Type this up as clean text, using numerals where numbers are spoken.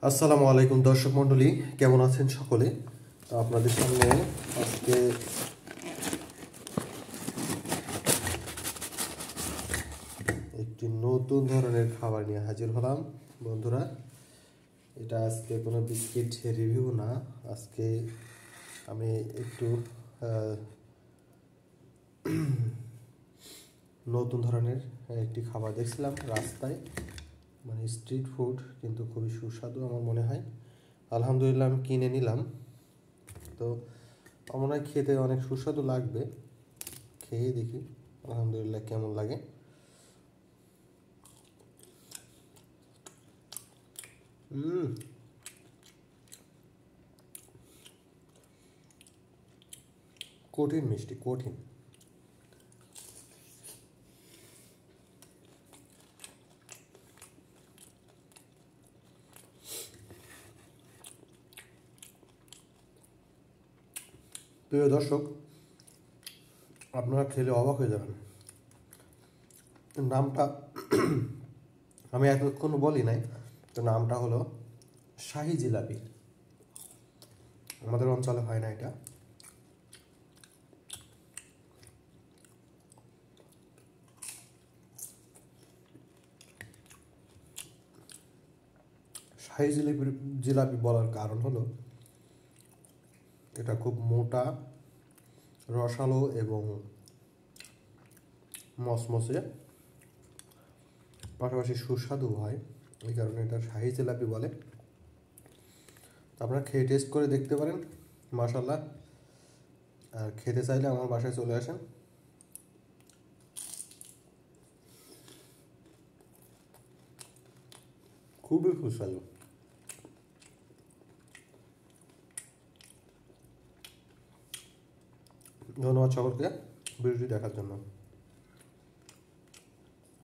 আসসালামু আলাইকুম দর্শক মণ্ডলী, কেমন আছেন সকলে? তো আপনাদের সামনে আজকে একটি নতুন ধরনের খাবার নিয়ে হাজির হলাম বন্ধুরা। এটা আজকে কোনো বিস্কিট রিভিউ না। আজকে আমি একটু নতুন ধরনের একটি খাবার দেখছিলাম রাস্তায়, মানে স্ট্রিট ফুড, কিন্তু খুবই সুস্বাদু আমার মনে হয়। আলহামদুলিল্লাহ আমি কিনে নিলাম। তো আমার মনে হয় খেতে অনেক সুস্বাদু লাগবে। খেয়ে দেখি আলহামদুলিল্লাহ কেমন লাগে। কঠিন মিষ্টি, কঠিন। প্রিয় দর্শক, আপনারা খেলে অবাক হয়ে যাবেন। নামটা আমি এতক্ষণ বলি নাই। তো নামটা হলো শাহি জিলাপি। আমাদের অঞ্চলে হয় না এটা। শাহি জিলাপি বলার কারণ হলো এটা খুব মোটা, রসালো এবং মসমসে, পাশাপাশি সুস্বাদু হয়। এই কারণে এটা শাহি জিলাপি বলে। আপনারা খেয়ে টেস্ট করে দেখতে পারেন, মাশাআল্লাহ। আর খেতে চাইলে আমার বাসায় চলে আসেন। খুবই সুস্বাদু। ধন্যবাদ সকলকে ভিডিওটি দেখার জন্য।